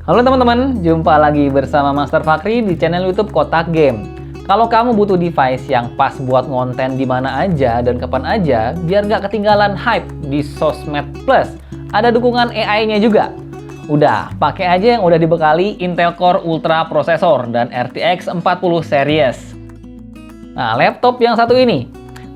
Halo teman-teman, jumpa lagi bersama Master Fakri di channel YouTube Kotak Game. Kalau kamu butuh device yang pas buat ngonten di mana aja dan kapan aja, biar nggak ketinggalan hype di Sosmed Plus, ada dukungan AI-nya juga. Udah, pakai aja yang udah dibekali Intel Core Ultra prosesor dan RTX 40 series. Nah, laptop yang satu ini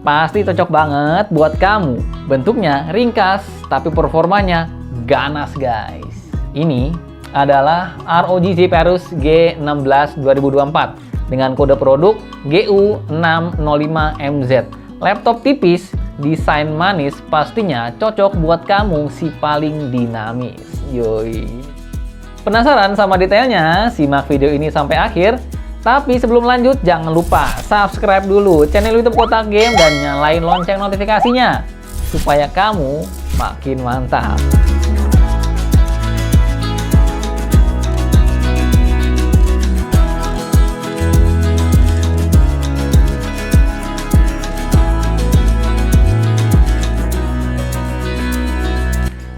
pasti cocok banget buat kamu. Bentuknya ringkas, tapi performanya ganas guys. Ini adalah ROG Zephyrus G16 2024 dengan kode produk GU605MZ. Laptop tipis, desain manis, pastinya cocok buat kamu si paling dinamis. Yoi. Penasaran sama detailnya? Simak video ini sampai akhir. Tapi sebelum lanjut, jangan lupa subscribe dulu channel YouTube Kotak Game dan nyalain lonceng notifikasinya supaya kamu makin mantap.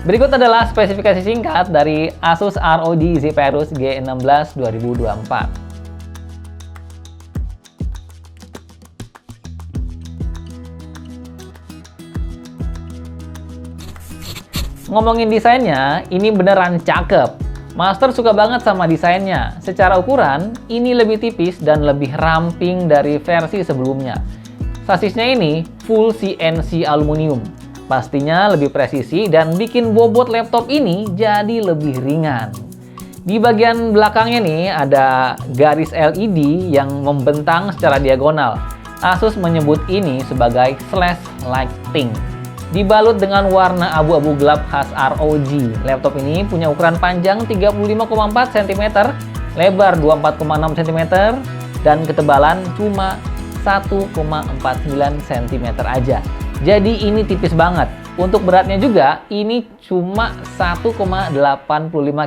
Berikut adalah spesifikasi singkat dari Asus ROG Zephyrus G16 2024. Ngomongin desainnya, ini beneran cakep. Master suka banget sama desainnya. Secara ukuran, ini lebih tipis dan lebih ramping dari versi sebelumnya. Sasisnya ini full CNC aluminium. Pastinya lebih presisi dan bikin bobot laptop ini jadi lebih ringan. Di bagian belakangnya nih ada garis LED yang membentang secara diagonal. Asus menyebut ini sebagai flash lighting. Dibalut dengan warna abu-abu gelap khas ROG. Laptop ini punya ukuran panjang 35,4 cm, lebar 24,6 cm, dan ketebalan cuma 1,49 cm aja. Jadi ini tipis banget. Untuk beratnya juga, ini cuma 1,85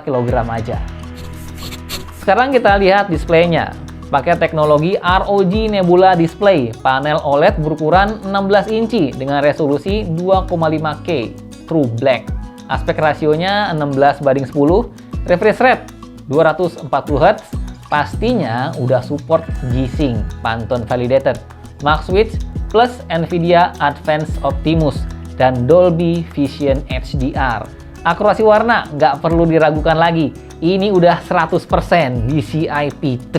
kg aja. Sekarang kita lihat displaynya. Pakai teknologi ROG Nebula Display, panel OLED berukuran 16 inci dengan resolusi 2,5K True Black. Aspek rasionya 16:10, refresh rate 240 Hz, pastinya udah support G-Sync, Pantone Validated, Max-Switch, plus Nvidia Advanced Optimus, dan Dolby Vision HDR. Akurasi warna nggak perlu diragukan lagi, ini udah 100% DCI P3.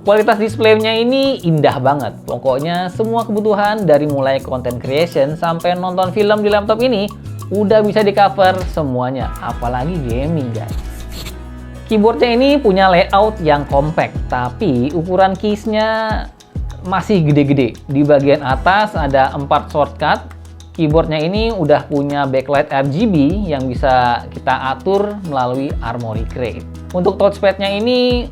Kualitas displaynya ini indah banget. Pokoknya semua kebutuhan dari mulai content creation sampai nonton film di laptop ini udah bisa di cover semuanya, apalagi gaming guys. Keyboardnya ini punya layout yang compact, tapi ukuran keysnya masih gede-gede. Di bagian atas ada 4 shortcut. Keyboardnya ini udah punya backlight RGB yang bisa kita atur melalui Armoury Crate. Untuk touchpadnya ini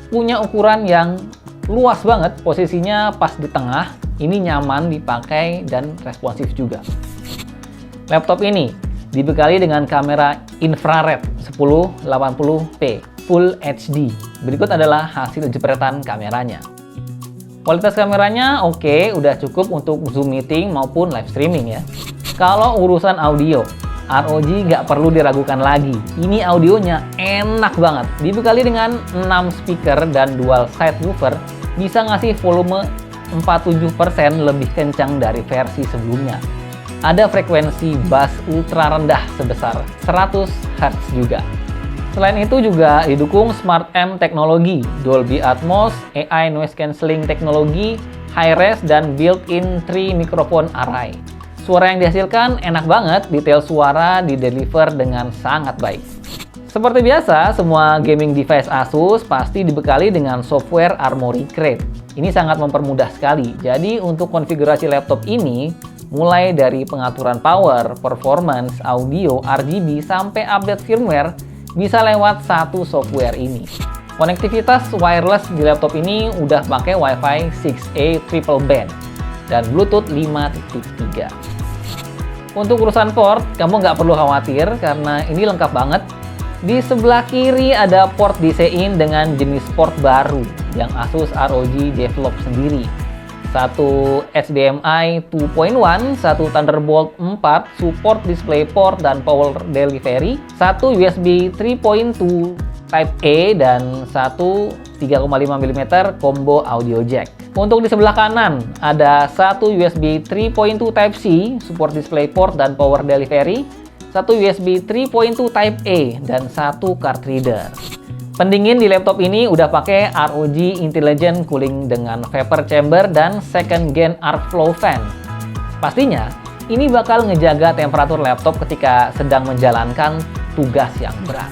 punya ukuran yang luas banget, posisinya pas di tengah. Ini nyaman dipakai dan responsif juga. Laptop ini dibekali dengan kamera infrared 1080p Full HD. Berikut adalah hasil jepretan kameranya. Kualitas kameranya oke, udah cukup untuk Zoom meeting maupun live streaming ya. Kalau urusan audio, ROG nggak perlu diragukan lagi. Ini audionya enak banget. Dibekali dengan 6 speaker dan dual side woofer, bisa ngasih volume 47% lebih kencang dari versi sebelumnya. Ada frekuensi bass ultra rendah sebesar 100 Hz juga. Selain itu juga didukung Smart M teknologi, Dolby Atmos, AI Noise Cancelling teknologi, high-res, dan built-in 3 microphone array. Suara yang dihasilkan enak banget, detail suara dideliver dengan sangat baik. Seperti biasa, semua gaming device Asus pasti dibekali dengan software Armoury Crate. Ini sangat mempermudah sekali. Jadi untuk konfigurasi laptop ini, mulai dari pengaturan power, performance, audio, RGB, sampai update firmware, bisa lewat satu software ini. Konektivitas wireless di laptop ini udah pakai Wi-Fi 6E triple band dan Bluetooth 5.3. Untuk urusan port, kamu nggak perlu khawatir karena ini lengkap banget. Di sebelah kiri ada port DC-in dengan jenis port baru yang Asus ROG develop sendiri. Satu HDMI 2.1, satu Thunderbolt 4, support DisplayPort dan power delivery, satu USB 3.2 Type A dan satu 3,5 mm combo audio jack. Untuk di sebelah kanan ada satu USB 3.2 Type C, support DisplayPort dan power delivery, satu USB 3.2 Type A, dan satu card reader. Pendingin di laptop ini udah pakai ROG Intelligent Cooling dengan vapor chamber dan second gen airflow fan. Pastinya, ini bakal ngejaga temperatur laptop ketika sedang menjalankan tugas yang berat.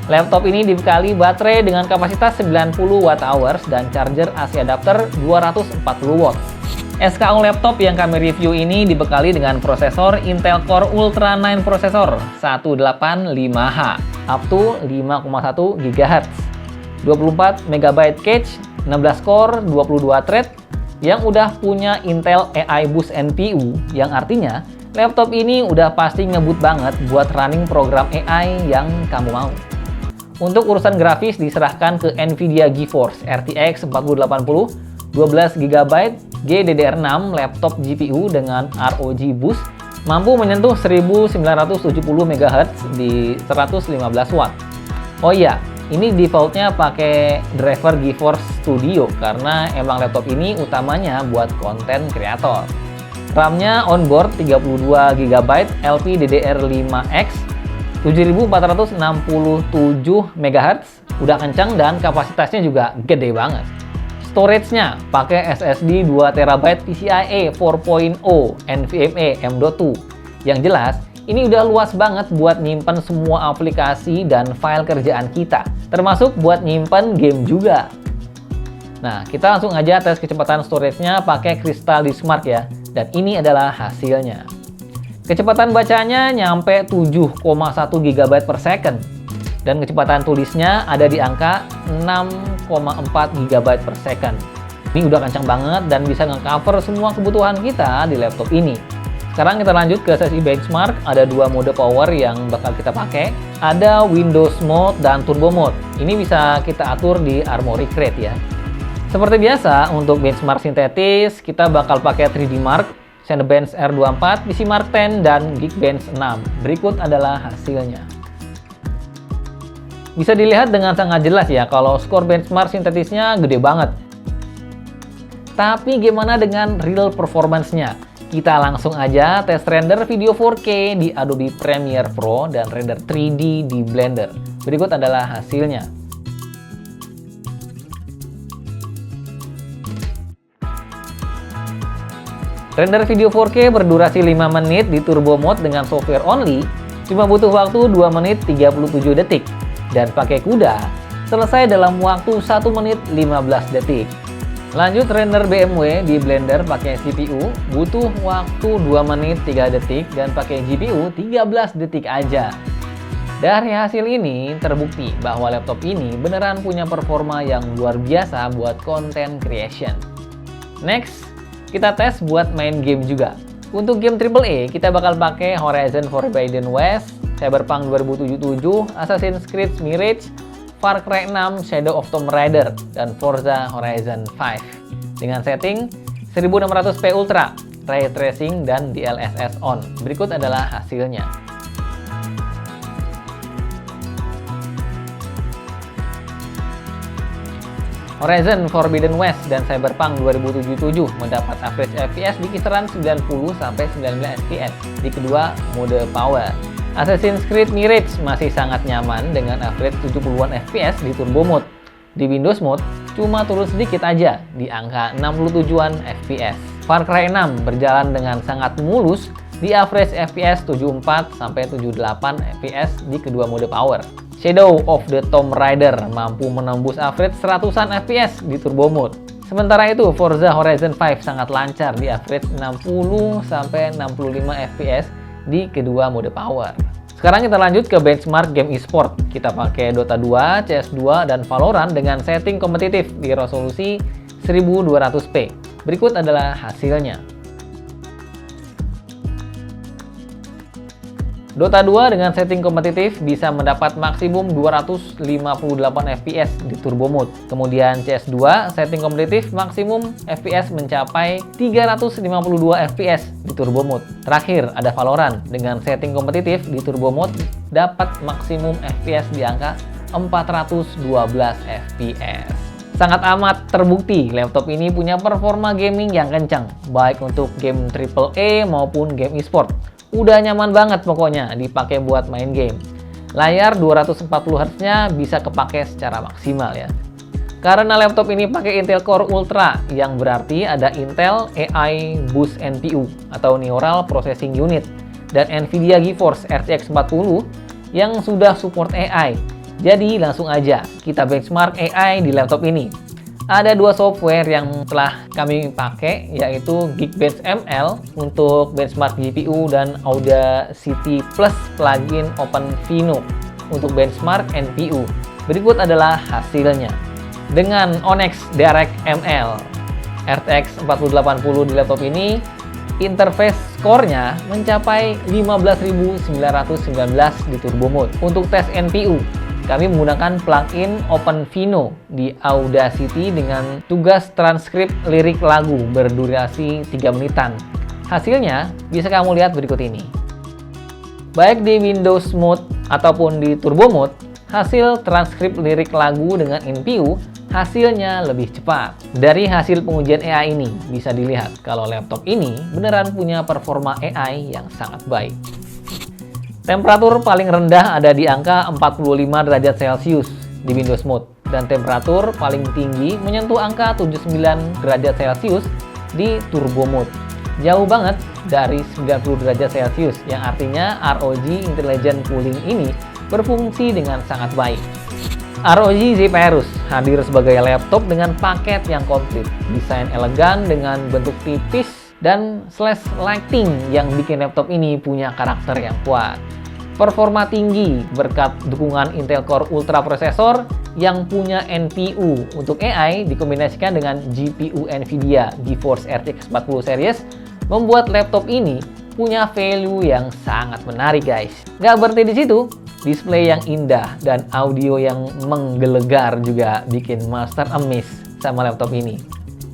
Laptop ini dibekali baterai dengan kapasitas 90 Wh dan charger AC adapter 240 Watt. SKU laptop yang kami review ini dibekali dengan prosesor Intel Core Ultra 9 Processor 185H up to 5,1 GHz, 24 MB cache, 16 core, 22 thread yang udah punya Intel AI Boost NPU, yang artinya laptop ini udah pasti ngebut banget buat running program AI yang kamu mau. Untuk urusan grafis diserahkan ke Nvidia GeForce RTX 4080 12GB GDDR6 laptop GPU dengan ROG Boost, mampu menyentuh 1970 MHz di 115 Watt. Oh iya, ini defaultnya pakai driver GeForce Studio karena emang laptop ini utamanya buat konten kreator. RAM-nya onboard 32GB LPDDR5X 7467 MHz, udah kencang dan kapasitasnya juga gede banget. Storage-nya pakai SSD 2TB PCIe 4.0 NVMe M.2. Yang jelas, ini udah luas banget buat nyimpen semua aplikasi dan file kerjaan kita, termasuk buat nyimpen game juga. Nah, kita langsung aja tes kecepatan storage-nya pakai Crystal Diskmark ya, dan ini adalah hasilnya. Kecepatan bacanya nyampe 7,1 GB per second, dan kecepatan tulisnya ada di angka 6,4 GB per second. Ini udah kencang banget dan bisa nge-cover semua kebutuhan kita di laptop ini. Sekarang kita lanjut ke sesi benchmark. Ada dua mode power yang bakal kita pakai. Ada Windows Mode dan Turbo Mode. Ini bisa kita atur di Armoury Crate ya. Seperti biasa, untuk benchmark sintetis, kita bakal pakai 3D Mark, Cinebench R24, PC Mark 10, dan Geekbench 6. Berikut adalah hasilnya. Bisa dilihat dengan sangat jelas ya kalau skor benchmark sintetisnya gede banget. Tapi gimana dengan real performance-nya? Kita langsung aja tes render video 4K di Adobe Premiere Pro dan render 3D di Blender. Berikut adalah hasilnya. Render video 4K berdurasi 5 menit di Turbo Mode dengan software only, cuma butuh waktu 2 menit 37 detik. Dan pakai CUDA, selesai dalam waktu 1 menit 15 detik. Lanjut render BMW di Blender pakai CPU, butuh waktu 2 menit 3 detik dan pakai GPU 13 detik aja. Dari hasil ini terbukti bahwa laptop ini beneran punya performa yang luar biasa buat content creation. Next, kita tes buat main game juga. Untuk game AAA, kita bakal pakai Horizon Forbidden West, Cyberpunk 2077, Assassin's Creed Mirage, Far Cry 6, Shadow of Tomb Raider, dan Forza Horizon 5. Dengan setting 1600p Ultra, Ray Tracing, dan DLSS on. Berikut adalah hasilnya. Horizon Forbidden West dan Cyberpunk 2077 mendapat average FPS di kisaran 90-19 fps di kedua mode power. Assassin's Creed Mirage masih sangat nyaman dengan average 70-an fps di Turbo Mode. Di Windows Mode cuma turun sedikit aja di angka 67-an fps. Far Cry 6 berjalan dengan sangat mulus di average fps 74-78 fps di kedua mode power. Shadow of the Tomb Raider mampu menembus average 100-an fps di Turbo Mode. Sementara itu, Forza Horizon 5 sangat lancar di average 60-65 fps di kedua mode power. Sekarang kita lanjut ke benchmark game e-sport. Kita pakai Dota 2, CS2, dan Valorant dengan setting kompetitif di resolusi 1200p. Berikut adalah hasilnya. Dota 2 dengan setting kompetitif bisa mendapat maksimum 258 fps di Turbo Mode. Kemudian CS2 setting kompetitif maksimum fps mencapai 352 fps di Turbo Mode. Terakhir ada Valorant dengan setting kompetitif di Turbo Mode dapat maksimum fps di angka 412 fps. Sangat amat terbukti laptop ini punya performa gaming yang kencang, baik untuk game AAA maupun game e-sport. Udah nyaman banget pokoknya dipakai buat main game. Layar 240Hz-nya bisa kepake secara maksimal ya. Karena laptop ini pakai Intel Core Ultra, yang berarti ada Intel AI Boost NPU atau Neural Processing Unit dan Nvidia GeForce RTX 40 yang sudah support AI. Jadi langsung aja kita benchmark AI di laptop ini. Ada dua software yang telah kami pakai, yaitu Geekbench ML untuk benchmark GPU dan Audacity Plus plugin OpenVINO untuk benchmark NPU. Berikut adalah hasilnya. Dengan Onyx Direct ML RTX 4080 di laptop ini, interface score-nya mencapai 15.919 di turbo mode. Untuk tes NPU, kami menggunakan plugin OpenVINO di Audacity dengan tugas transkrip lirik lagu berdurasi 3 menitan. Hasilnya bisa kamu lihat berikut ini. Baik di Windows mode ataupun di turbo mode, hasil transkrip lirik lagu dengan NPU hasilnya lebih cepat. Dari hasil pengujian AI ini bisa dilihat kalau laptop ini beneran punya performa AI yang sangat baik. Temperatur paling rendah ada di angka 45 derajat Celcius di Windows Mode, dan temperatur paling tinggi menyentuh angka 79 derajat Celcius di Turbo Mode. Jauh banget dari 90 derajat Celcius, yang artinya ROG Intelligent Cooling ini berfungsi dengan sangat baik. ROG Zephyrus hadir sebagai laptop dengan paket yang komplit, desain elegan dengan bentuk tipis dan slash lighting yang bikin laptop ini punya karakter yang kuat. Performa tinggi berkat dukungan Intel Core Ultra prosesor yang punya NPU untuk AI dikombinasikan dengan GPU Nvidia GeForce RTX 40 series membuat laptop ini punya value yang sangat menarik guys. Gak berhenti di situ, display yang indah dan audio yang menggelegar juga bikin Master amazed sama laptop ini.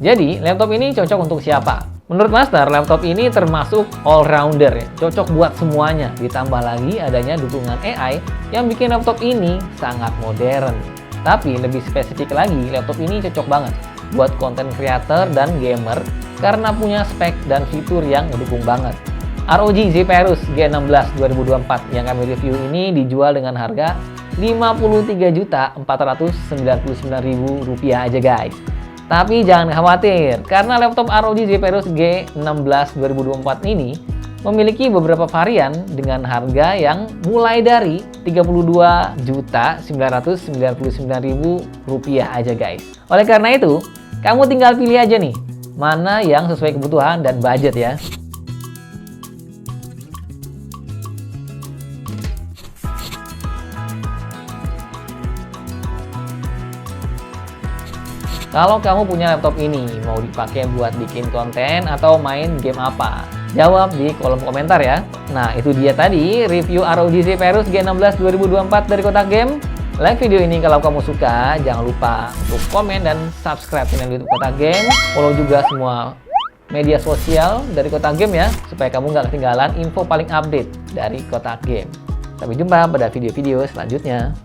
Jadi, laptop ini cocok untuk siapa? Menurut Master, laptop ini termasuk all-rounder ya, cocok buat semuanya. Ditambah lagi adanya dukungan AI yang bikin laptop ini sangat modern. Tapi lebih spesifik lagi, laptop ini cocok banget buat content creator dan gamer karena punya spek dan fitur yang mendukung banget. ROG Zephyrus G16 2024 yang kami review ini dijual dengan harga Rp53.499.000 aja guys. Tapi jangan khawatir, karena laptop ROG Zephyrus G16 2024 ini memiliki beberapa varian dengan harga yang mulai dari Rp32.999.000 aja guys. Oleh karena itu, kamu tinggal pilih aja nih, mana yang sesuai kebutuhan dan budget ya. Kalau kamu punya laptop ini, mau dipakai buat bikin konten atau main game apa? Jawab di kolom komentar ya. Nah, itu dia tadi review ROG Zephyrus G16 2024 dari Kotak Game. Like video ini kalau kamu suka, jangan lupa untuk komen dan subscribe channel YouTube Kotak Game. Follow juga semua media sosial dari Kotak Game ya, supaya kamu nggak ketinggalan info paling update dari Kotak Game. Sampai jumpa pada video-video selanjutnya.